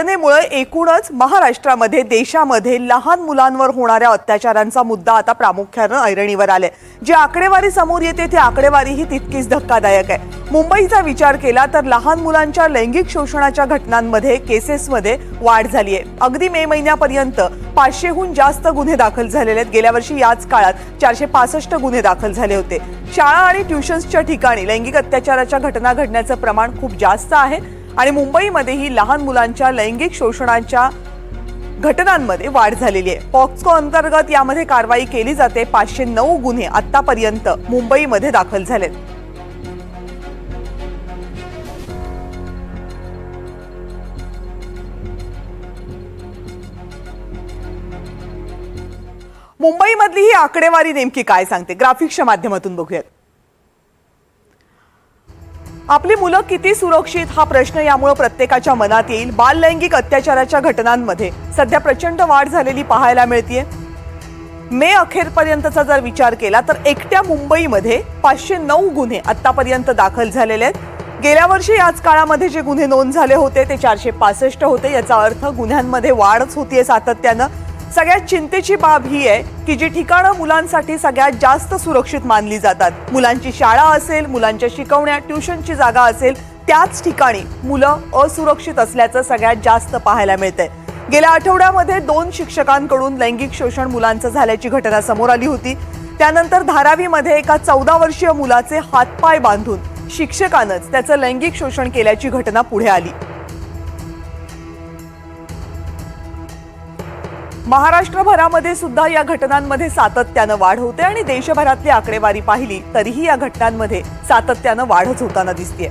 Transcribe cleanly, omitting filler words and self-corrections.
घटनेमुळे एकूणच महाराष्ट्रामध्ये देशामध्ये लहान मुलांवर होणाऱ्या अत्याचारांचा मुद्दा आता प्रामुख्याने ऐरणीवर आलाय। जी आकडेवारी समोर येते ती आकडेवारी ही तितकीच धक्कादायक आहे। मुंबईचा विचार केला तर लहान मुलांच्या लैंगिक शोषणाच्या घटनांमध्ये केसेसमध्ये वाढ झाली आहे। अगदी मे महिन्यापर्यंत 500हून जास्त गुन्हे दाखल झालेले आहेत। गेल्या वर्षी याच काळात 465 गुन्हे दाखल झाले होते। शाळा आणि ट्युशन्सच्या ठिकाणी लैंगिक अत्याचाराच्या घटना घडण्याचं प्रमाण खूप जास्त आहे आणि मुंबईमध्येही लहान मुलांच्या लैंगिक शोषणाच्या घटनांमध्ये वाढ झालेली आहे। पॉक्सो अंतर्गत यामध्ये कारवाई केली जाते। 509 गुन्हे आतापर्यंत मुंबईमध्ये दाखल झालेत। मुंबईमधली ही आकडेवारी नेमकी काय सांगते ग्राफिक्सच्या माध्यमातून बघूयात। आपली मुलं किती सुरक्षित हा प्रश्न यामुळे प्रत्येकाच्या मनात येईल। बाल लैंगिक अत्याचाराच्या घटनांमध्ये सध्या प्रचंड वाढ झालेली पाहायला मिळते। मे अखेरपर्यंतचा जर विचार केला तर एकट्या मुंबईमध्ये 509 गुन्हे आतापर्यंत दाखल झालेले आहेत। गेल्या वर्षी याच काळामध्ये जे गुन्हे नोंद झाले होते ते 465 होते। याचा अर्थ गुन्ह्यांमध्ये वाढच होतीये सातत्यानं। सगळ्यात चिंतेची बाब ही आहे की जी ठिकाणं मुलांसाठी सगळ्यात जास्त सुरक्षित मानली जातात, मुलांची शाळा असेल, मुलांच्या शिकवण्या ट्युशनची जागा असेल, त्याच ठिकाणी मुलं असुरक्षित असल्याचं सगळ्यात जास्त पाहायला मिळतंय। गेल्या आठवड्यामध्ये 2 शिक्षकांकडून लैंगिक शोषण मुलांचं झाल्याची घटना समोर आली होती। त्यानंतर धारावीमध्ये एका 14 वर्षीय मुलाचे हातपाय बांधून शिक्षकानंच त्याचं लैंगिक शोषण केल्याची घटना पुढे आली। महाराष्ट्रभरामध्ये सुद्धा या घटनांमध्ये सातत्यानं वाढ होते आणि देशभरातली आकडेवारी पाहिली तरीही या घटनांमध्ये सातत्यानं वाढच होताना दिसतेय।